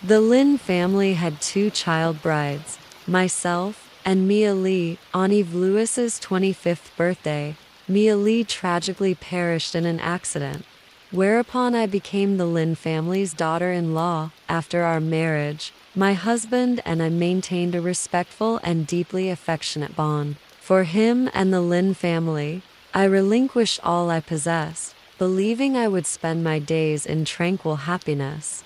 The Lynn family had two child brides, myself and Mia Lee. On Yves Lewis's 25th birthday, Mia Lee tragically perished in an accident, whereupon I became the Lynn family's daughter-in-law. After our marriage, my husband and I maintained a respectful and deeply affectionate bond. For him and the Lynn family, I relinquished all I possessed, believing I would spend my days in tranquil happiness.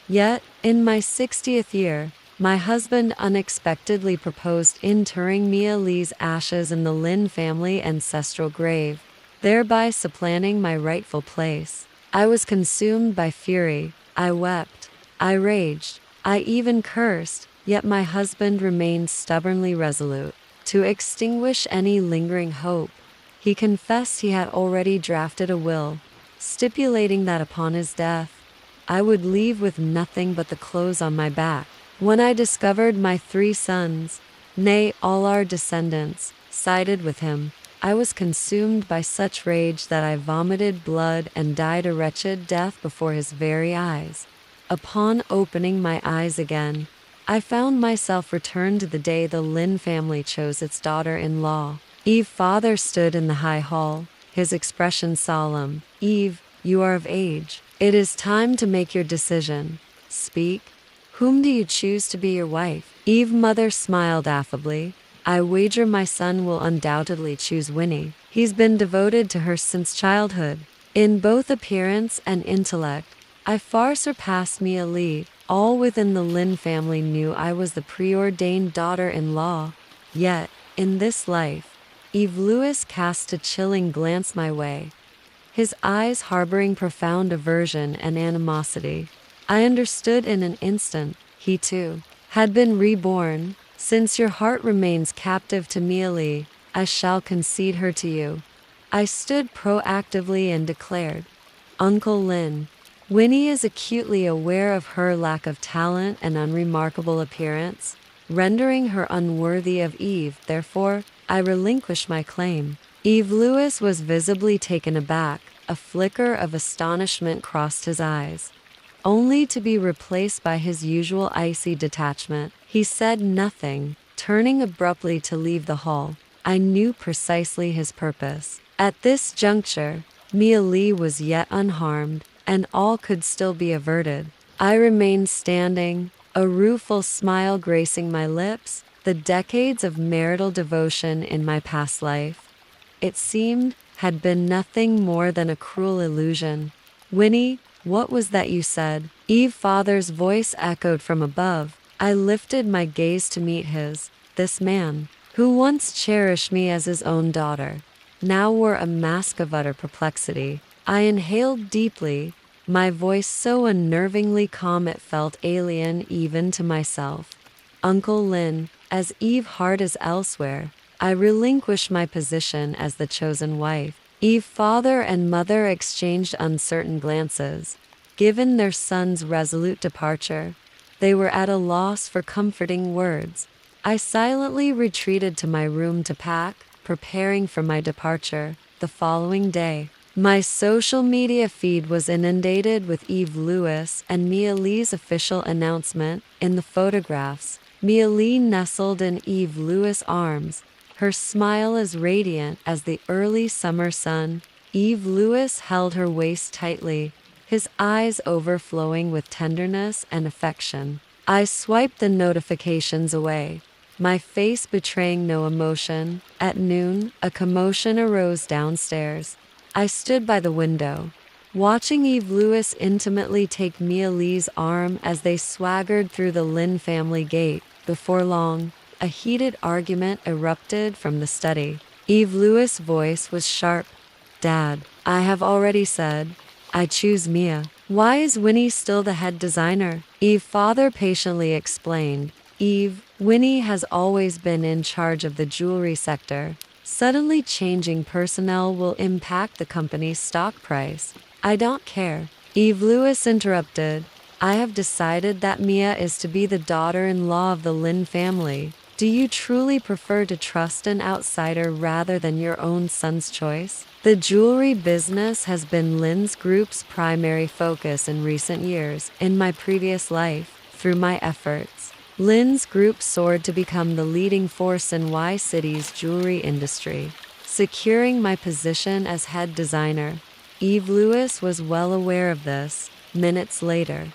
Yet, in my 60th year, my husband unexpectedly proposed interring Mia Lee's ashes in the Lynn family ancestral grave, thereby supplanting my rightful place. I was consumed by fury. I wept. I raged. I even cursed, yet my husband remained stubbornly resolute to extinguish any lingering hope. He confessed he had already drafted a will, stipulating that upon his death, I would leave with nothing but the clothes on my back. When I discovered my three sons, nay, all our descendants, sided with him, I was consumed by such rage that I vomited blood and died a wretched death before his very eyes. Upon opening my eyes again, I found myself returned to the day the Lynn family chose its daughter-in-law. Yves' father stood in the high hall, his expression solemn. Yves, you are of age. It is time to make your decision. Speak. Whom do you choose to be your wife? Yves' mother smiled affably. I wager my son will undoubtedly choose Winnie. He's been devoted to her since childhood. In both appearance and intellect, I far surpassed Mia Lee. All within the Lynn family knew I was the preordained daughter-in-law. Yet, in this life, Yves Lewis cast a chilling glance my way, his eyes harboring profound aversion and animosity. I understood in an instant, he too had been reborn. Since your heart remains captive to Mia Lee, I shall concede her to you. I stood proactively and declared, Uncle Lynn, Winnie is acutely aware of her lack of talent and unremarkable appearance, rendering her unworthy of Yves. Therefore, I relinquish my claim. Yves Lewis was visibly taken aback. A flicker of astonishment crossed his eyes, only to be replaced by his usual icy detachment. He said nothing, turning abruptly to leave the hall. I knew precisely his purpose. At this juncture, Mia Lee was yet unharmed, and all could still be averted. I remained standing, a rueful smile gracing my lips. The decades of marital devotion in my past life, it seemed, had been nothing more than a cruel illusion. Winnie, what was that you said? Yves' father's voice echoed from above. I lifted my gaze to meet his. This man, who once cherished me as his own daughter, now wore a mask of utter perplexity. I inhaled deeply, my voice so unnervingly calm it felt alien even to myself. Uncle Lynn, as Yves' heart is elsewhere, I relinquished my position as the chosen wife. Yves' father and mother exchanged uncertain glances. Given their son's resolute departure, they were at a loss for comforting words. I silently retreated to my room to pack, preparing for my departure. The following day, my social media feed was inundated with Yves Lewis and Mia Lee's official announcement. In the photographs, Mia Lee nestled in Yves Lewis' arms, her smile as radiant as the early summer sun. Yves Lewis held her waist tightly, his eyes overflowing with tenderness and affection. I swiped the notifications away, my face betraying no emotion. At noon, a commotion arose downstairs. I stood by the window, watching Yves Lewis intimately take Mia Lee's arm as they swaggered through the Lynn family gate. Before long, a heated argument erupted from the study. Yves Lewis' voice was sharp. Dad, I have already said, I choose Mia. Why is Winnie still the head designer? Yves' father patiently explained. Yves, Winnie has always been in charge of the jewelry sector. Suddenly changing personnel will impact the company's stock price. I don't care. Yves Lewis interrupted. I have decided that Mia is to be the daughter-in-law of the Lynn family. Do you truly prefer to trust an outsider rather than your own son's choice? The jewelry business has been Lynn's group's primary focus in recent years. In my previous life, through my efforts. Lynn's group soared to become the leading force in Y City's jewelry industry, securing my position as head designer. Yves Lewis was well aware of this. Minutes later,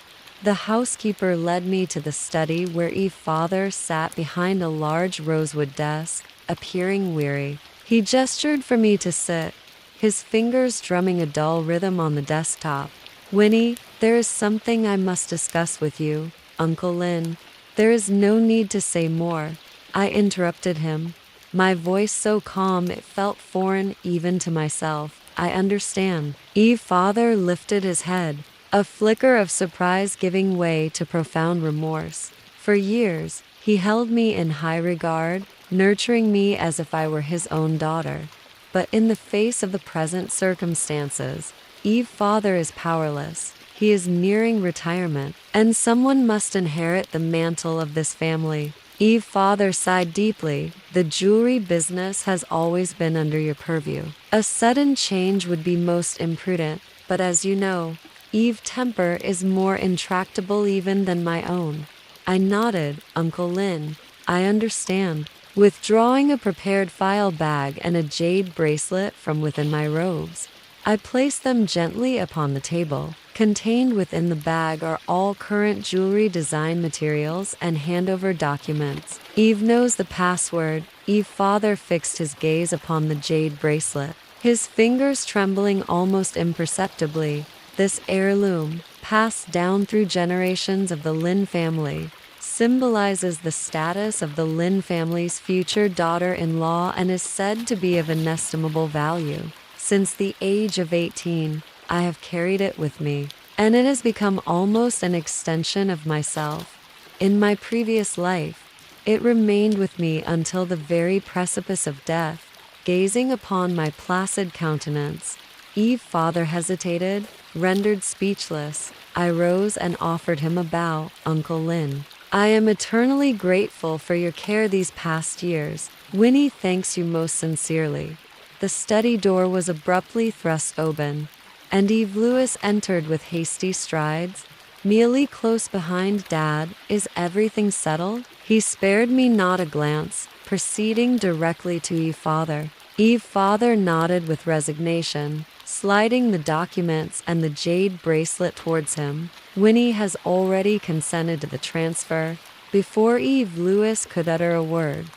the housekeeper led me to the study where Yves' father sat behind a large rosewood desk, appearing weary. He gestured for me to sit, his fingers drumming a dull rhythm on the desktop. "Winnie, there is something I must discuss with you, Uncle Lynn." "There is no need to say more," I interrupted him, my voice so calm it felt foreign even to myself. "I understand." Yves' father lifted his head, a flicker of surprise giving way to profound remorse. For years, he held me in high regard, nurturing me as if I were his own daughter. But in the face of the present circumstances, Yves' father is powerless. He is nearing retirement, and someone must inherit the mantle of this family. Yves' father sighed deeply. "The jewelry business has always been under your purview. A sudden change would be most imprudent, but as you know, Yves' temper is more intractable even than my own." I nodded. "Uncle Lynn, I understand." Withdrawing a prepared file bag and a jade bracelet from within my robes, I placed them gently upon the table. Contained within the bag are all current jewelry design materials and handover documents. Yves knows the password. Yves' father fixed his gaze upon the jade bracelet, his fingers trembling almost imperceptibly. "This heirloom, passed down through generations of the Lynn family, symbolizes the status of the Lynn family's future daughter-in-law and is said to be of inestimable value. Since the age of 18, I have carried it with me, and it has become almost an extension of myself. In my previous life, it remained with me until the very precipice of death." Gazing upon my placid countenance, Yves' father hesitated, rendered speechless. I rose and offered him a bow. "Uncle Lynn, I am eternally grateful for your care these past years. Winnie thanks you most sincerely." The study door was abruptly thrust open, and Yves Lewis entered with hasty strides. "Merely close behind, Dad. Is everything settled?" He spared me not a glance, proceeding directly to Yves' father. Yves' father nodded with resignation, sliding the documents and the jade bracelet towards him. "Winnie has already consented to the transfer." Before Yves Lewis could utter a word,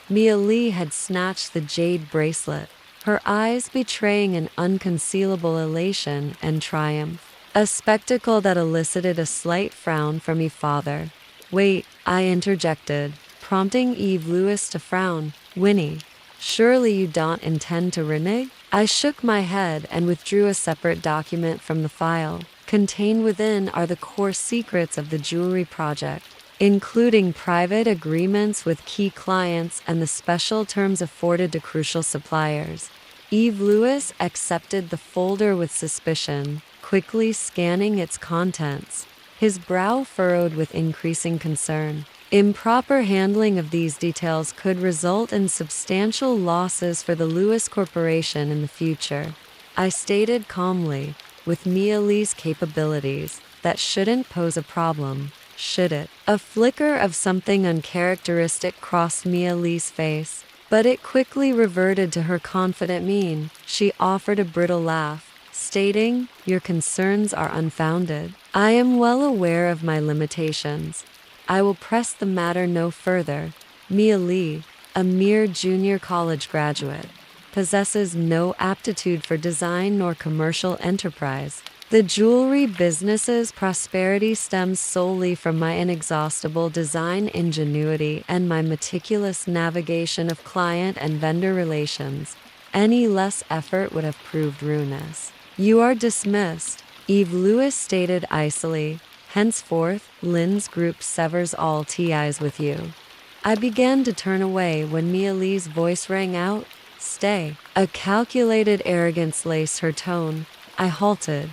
Mia Lee had snatched the jade bracelet, her eyes betraying an unconcealable elation and triumph, a spectacle that elicited a slight frown from Yves' father. "Wait," I interjected, prompting Yves Lewis to frown. "Winnie, surely you don't intend to renege?" I shook my head and withdrew a separate document from the file. Contained within are the core secrets of the jewelry project, including private agreements with key clients and the special terms afforded to crucial suppliers. Yves Lewis accepted the folder with suspicion, quickly scanning its contents, his brow furrowed with increasing concern. Improper handling of these details could result in substantial losses for the Lewis Corporation in the future. I stated calmly, "With Mia Lee's capabilities, that shouldn't pose a problem, should it?" A flicker of something uncharacteristic crossed Mia Lee's face, but it quickly reverted to her confident mien. She offered a brittle laugh, stating, "Your concerns are unfounded. I am well aware of my limitations. I will press the matter no further." Mia Lee, a mere junior college graduate, possesses no aptitude for design nor commercial enterprise. The jewelry business's prosperity stems solely from my inexhaustible design ingenuity and my meticulous navigation of client and vendor relations. Any less effort would have proved ruinous. "You are dismissed," Yves Lewis stated icily. "Henceforth, Lynn's group severs all ties with you." I began to turn away when Mia Lee's voice rang out, "Stay." A calculated arrogance laced her tone. I halted,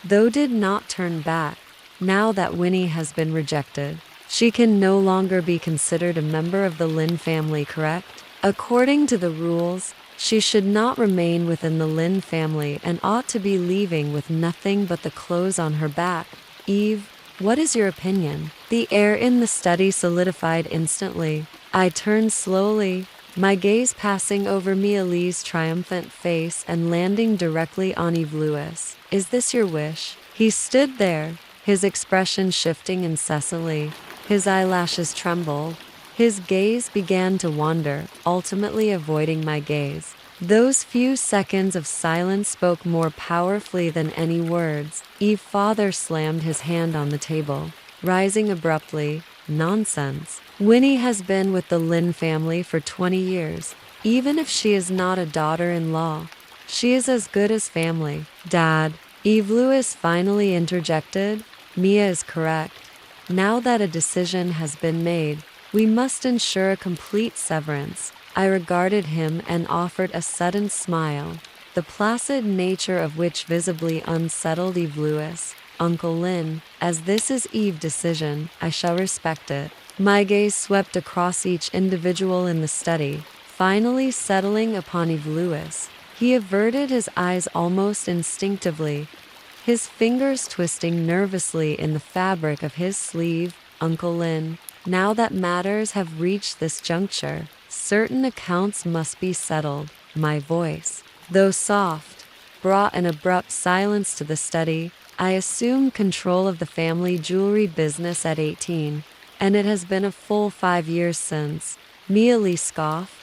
though did not turn back. Now that Winnie has been rejected, she can no longer be considered a member of the Lynn family, correct? According to the rules, she should not remain within the Lynn family and ought to be leaving with nothing but the clothes on her back. Yves, What is your opinion?" The air in the study solidified instantly. I turned slowly, my gaze passing over Mia Lee's triumphant face and landing directly on Yves Lewis. "Is this your wish?" He stood there, his expression shifting incessantly. His eyelashes trembled. His gaze began to wander, ultimately avoiding my gaze. Those few seconds of silence spoke more powerfully than any words. Yves' father slammed his hand on the table, rising abruptly. "Nonsense. Winnie has been with the Lynn family for 20 years. Even if she is not a daughter-in-law, she is as good as family." "Dad," Yves Lewis finally interjected, "Mia is correct. Now that a decision has been made, we must ensure a complete severance." I regarded him and offered a sudden smile, the placid nature of which visibly unsettled Yves Lewis. "Uncle Lynn, as this is Eve's decision, I shall respect it." My gaze swept across each individual in the study, finally settling upon Yves Lewis. He averted his eyes almost instinctively, his fingers twisting nervously in the fabric of his sleeve. "Uncle Lynn, now that matters have reached this juncture, certain accounts must be settled." My voice, though soft, brought an abrupt silence to the study. I assumed control of the family jewelry business at 18, and it has been a full 5 years since. Mia Lee scoffed,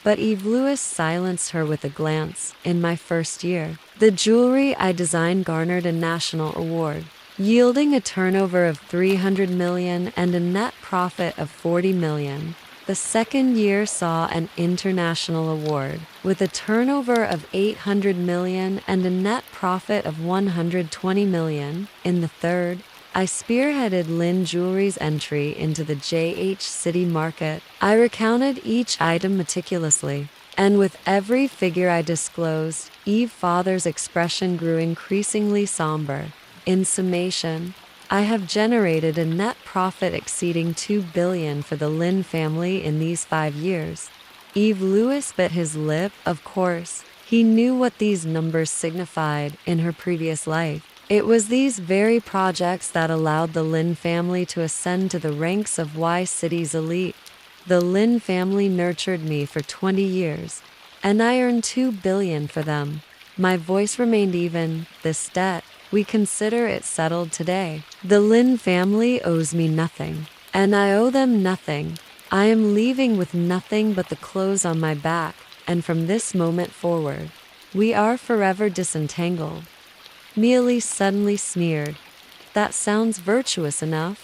but Yves Lewis silenced her with a glance. "In my first year, the jewelry I designed garnered a national award, yielding a turnover of 300 million and a net profit of 40 million. The second year saw an international award, with a turnover of 800 million and a net profit of 120 million. In the third, I spearheaded Lynn Jewelry's entry into the JH City market. I recounted each item meticulously, and with every figure I disclosed, Yves' father's expression grew increasingly somber. In summation, I have generated a net profit exceeding 2 billion for the Lynn family in these 5 years. Yves Lewis bit his lip. Of course, he knew what these numbers signified in her previous life. It was these very projects that allowed the Lynn family to ascend to the ranks of Y City's elite. The Lynn family nurtured me for 20 years, and I earned 2 billion for them. My voice remained even. This debt, we consider it settled today. The Lynn family owes me nothing, and I owe them nothing. I am leaving with nothing but the clothes on my back, and from this moment forward, we are forever disentangled." Mia Lee suddenly sneered. "That sounds virtuous enough,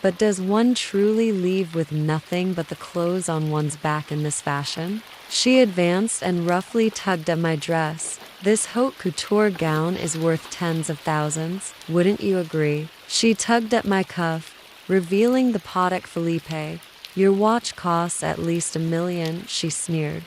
but does one truly leave with nothing but the clothes on one's back in this fashion?" She advanced and roughly tugged at my dress. "This haute couture gown is worth tens of thousands, wouldn't you agree?" She tugged at my cuff, revealing the Patek Philippe. "Your watch costs at least 1 million, she sneered.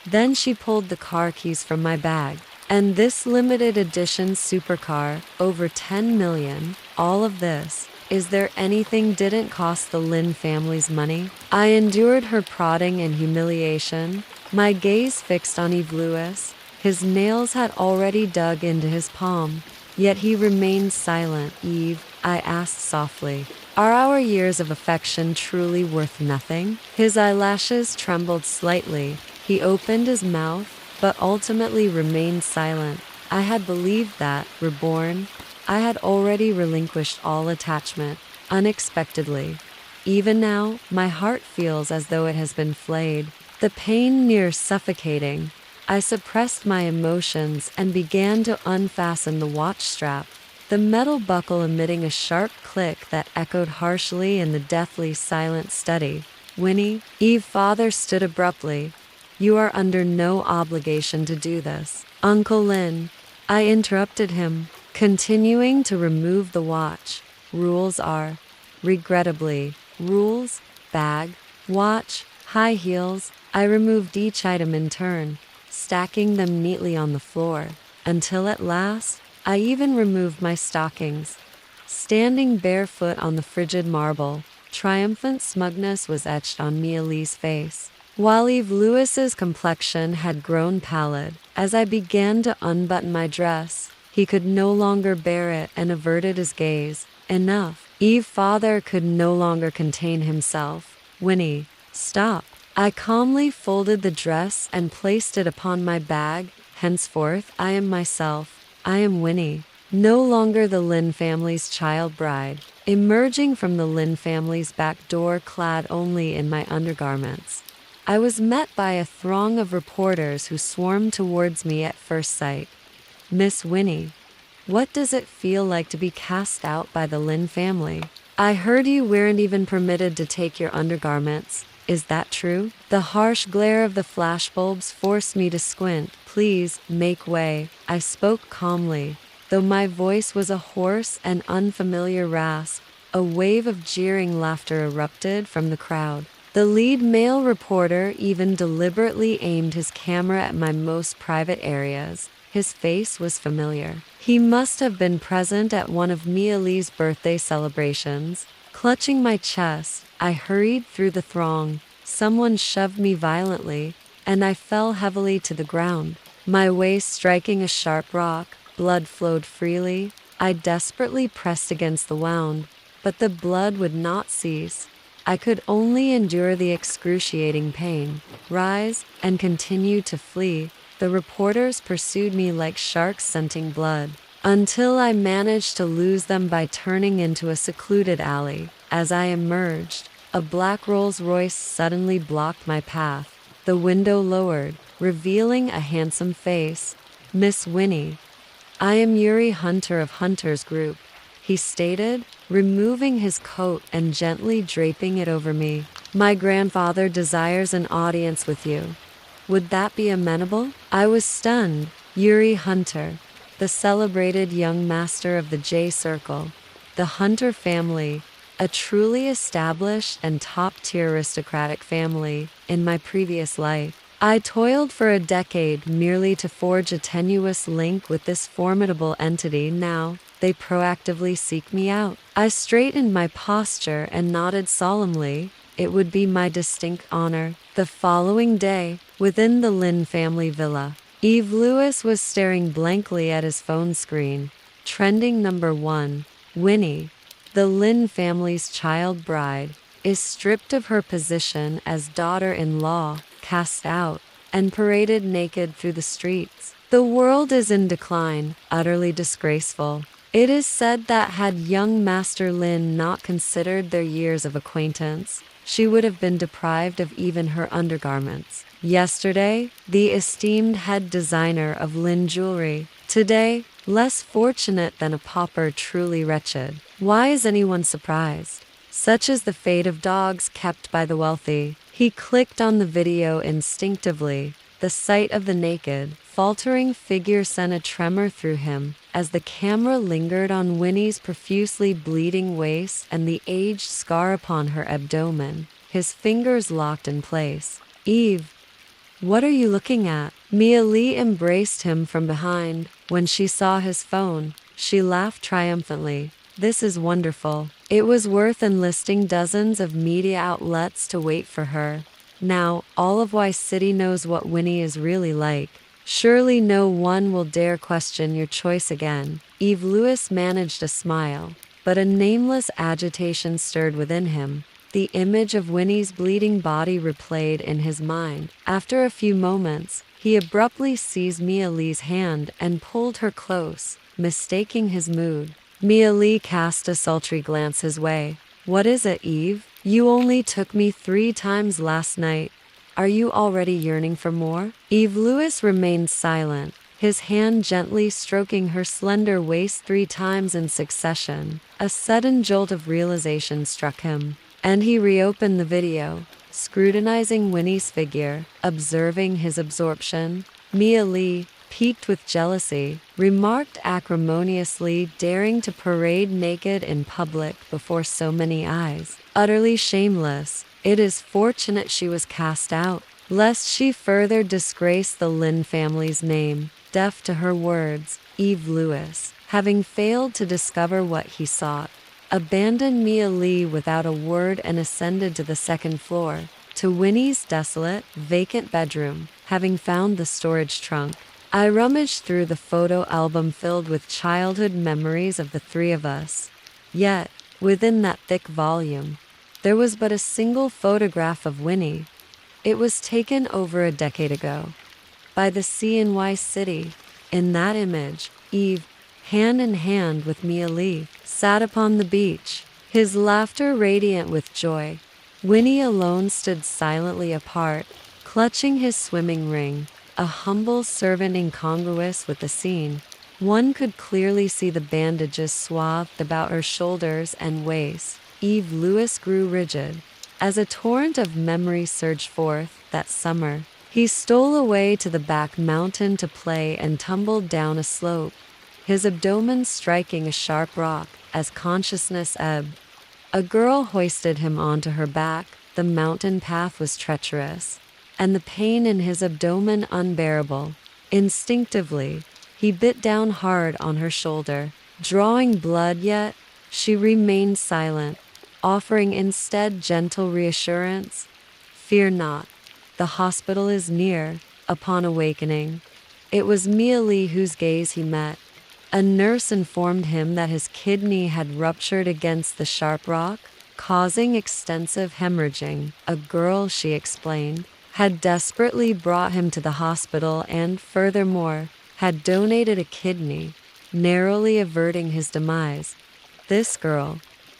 Then she pulled the car keys from my bag. "And this limited edition supercar, over 10 million, all of this. Is there anything didn't cost the Lynn family's money?" I endured her prodding and humiliation, my gaze fixed on Yves Lewis. His nails had already dug into his palm, yet he remained silent. "Yves," I asked softly, "are our years of affection truly worth nothing?" His eyelashes trembled slightly. He opened his mouth, but ultimately remained silent. I had believed that, reborn, I had already relinquished all attachment, unexpectedly. Even now, my heart feels as though it has been flayed, the pain near suffocating. I suppressed my emotions and began to unfasten the watch strap, the metal buckle emitting a sharp click that echoed harshly in the deathly silent study. "Winnie," Yves' father stood abruptly. "You are under no obligation to do this." "Uncle Lynn," I interrupted him, continuing to remove the watch. "Rules are, regrettably, rules. Bag, watch, high heels." I removed each item in turn, stacking them neatly on the floor, until at last, I even removed my stockings. Standing barefoot on the frigid marble, triumphant smugness was etched on Mia Lee's face, while Yves Lewis's complexion had grown pallid. As I began to unbutton my dress, he could no longer bear it and averted his gaze. "Enough," Yves' father could no longer contain himself. Winnie, stop. I calmly folded the dress and placed it upon my bag. Henceforth, I am myself. I am Winnie, no longer the Lynn family's child bride, emerging from the Lynn family's back door clad only in my undergarments. I was met by a throng of reporters who swarmed towards me at first sight. Miss Winnie, what does it feel like to be cast out by the Lynn family? I heard you weren't even permitted to take your undergarments. Is that true? The harsh glare of the flashbulbs forced me to squint. Please, make way. I spoke calmly, though my voice was a hoarse and unfamiliar rasp. A wave of jeering laughter erupted from the crowd. The lead male reporter even deliberately aimed his camera at my most private areas. His face was familiar. He must have been present at one of Mia Lee's birthday celebrations. Clutching my chest, I hurried through the throng. Someone shoved me violently, and I fell heavily to the ground. My waist striking a sharp rock, blood flowed freely. I desperately pressed against the wound, but the blood would not cease. I could only endure the excruciating pain, rise, and continue to flee. The reporters pursued me like sharks scenting blood, until I managed to lose them by turning into a secluded alley. As I emerged, a black Rolls-Royce suddenly blocked my path. The window lowered, revealing a handsome face. Miss Winnie, I am Yuri Hunter of Hunter's Group, he stated, removing his coat and gently draping it over me. My grandfather desires an audience with you. Would that be amenable? I was stunned. Yuri Hunter, the celebrated young master of the J Circle, the Hunter family, a truly established and top-tier aristocratic family in my previous life. I toiled for a decade merely to forge a tenuous link with this formidable entity. Now, they proactively seek me out. I straightened my posture and nodded solemnly. It would be my distinct honor. The following day, within the Lynn family villa, Yves Lewis was staring blankly at his phone screen. Trending number 1, Winnie, the Lynn family's child bride, is stripped of her position as daughter-in-law, cast out, and paraded naked through the streets. The world is in decline, utterly disgraceful. It is said that had young Master Lynn not considered their years of acquaintance, she would have been deprived of even her undergarments. Yesterday, the esteemed head designer of Lynn jewelry. Today, less fortunate than a pauper, truly wretched. Why is anyone surprised? Such is the fate of dogs kept by the wealthy. He clicked on the video instinctively. The sight of the naked, faltering figure sent a tremor through him as the camera lingered on Winnie's profusely bleeding waist and the aged scar upon her abdomen. His fingers locked in place. Yves, what are you looking at? Mia Lee embraced him from behind. When she saw his phone, she laughed triumphantly. This is wonderful. It was worth enlisting dozens of media outlets to wait for her. Now, all of Y City knows what Winnie is really like. Surely no one will dare question your choice again. Yves Lewis managed a smile, but a nameless agitation stirred within him. The image of Winnie's bleeding body replayed in his mind. After a few moments, he abruptly seized Mia Lee's hand and pulled her close, mistaking his mood. Mia Lee cast a sultry glance his way. What is it, Yves? You only took me 3 times last night. Are you already yearning for more? Yves Lewis remained silent, his hand gently stroking her slender waist 3 times in succession. A sudden jolt of realization struck him, and he reopened the video, scrutinizing Winnie's figure, observing his absorption. Mia Lee, piqued with jealousy, remarked acrimoniously, daring to parade naked in public before so many eyes. Utterly shameless. It is fortunate she was cast out, lest she further disgrace the Lynn family's name. Deaf to her words, Yves Lewis, having failed to discover what he sought, abandoned Mia Lee without a word and ascended to the 2nd floor, to Winnie's desolate, vacant bedroom. Having found the storage trunk, I rummaged through the photo album filled with childhood memories of the 3 of us. Yet, Within that thick volume, there was but a single photograph of Winnie. It was taken over a decade ago, by the CNY city. In that image, Yves, hand in hand with Mia Lee, sat upon the beach, his laughter radiant with joy. Winnie alone stood silently apart, clutching his swimming ring, a humble servant incongruous with the scene. One could clearly see the bandages swathed about her shoulders and waist. Yves Lewis grew rigid. As a torrent of memory surged forth that summer, he stole away to the back mountain to play and tumbled down a slope, his abdomen striking a sharp rock as consciousness ebbed. A girl hoisted him onto her back. The mountain path was treacherous, and the pain in his abdomen unbearable. Instinctively, he bit down hard on her shoulder, drawing blood, yet she remained silent, offering instead gentle reassurance. "Fear not. The hospital is near." Upon awakening, it was Mia Lee whose gaze he met. A nurse informed him that his kidney had ruptured against the sharp rock, causing extensive hemorrhaging. A girl, she explained, had desperately brought him to the hospital and, furthermore, had donated a kidney, narrowly averting his demise. This girl,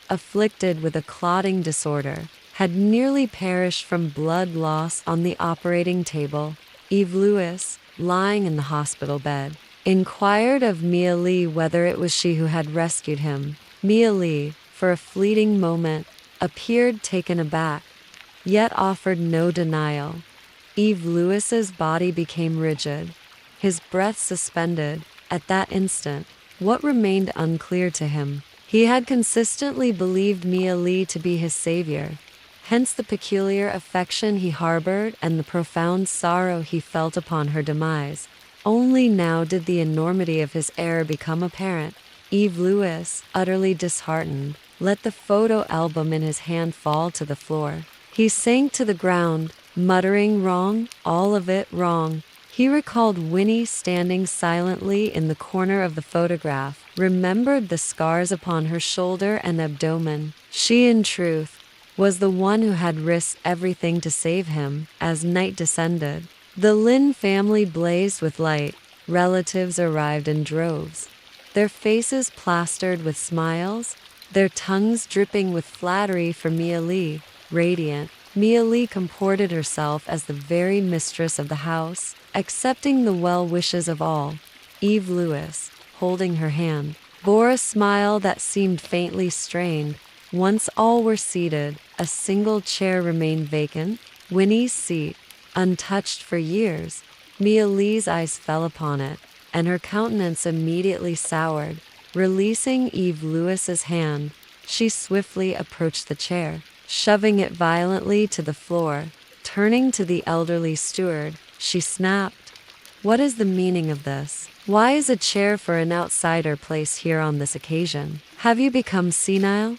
afflicted with a clotting disorder, had nearly perished from blood loss on the operating table. Yves Lewis, lying in the hospital bed, inquired of Mia Lee whether it was she who had rescued him. Mia Lee, for a fleeting moment, appeared taken aback, yet offered no denial. Yves Lewis's body became rigid, his breath suspended. At that instant, what remained unclear to him? He had consistently believed Mia Lee to be his savior, hence the peculiar affection he harbored and the profound sorrow he felt upon her demise. Only now did the enormity of his error become apparent. Yves Lewis, utterly disheartened, let the photo album in his hand fall to the floor. He sank to the ground, muttering, "Wrong, all of it wrong." He recalled Winnie standing silently in the corner of the photograph, remembered the scars upon her shoulder and abdomen. She, in truth, was the one who had risked everything to save him. As night descended, the Lynn family blazed with light. Relatives arrived in droves, their faces plastered with smiles, their tongues dripping with flattery for Mia Lee. Radiant, Mia Lee comported herself as the very mistress of the house, accepting the well wishes of all. Yves Lewis, holding her hand, bore a smile that seemed faintly strained. Once all were seated, a single chair remained vacant, Winnie's seat, untouched for years. Mia Lee's eyes fell upon it, and her countenance immediately soured. Releasing Yves Lewis's hand, she swiftly approached the chair, shoving it violently to the floor. Turning to the elderly steward, she snapped, "What is the meaning of this? Why is a chair for an outsider placed here on this occasion? Have you become senile?"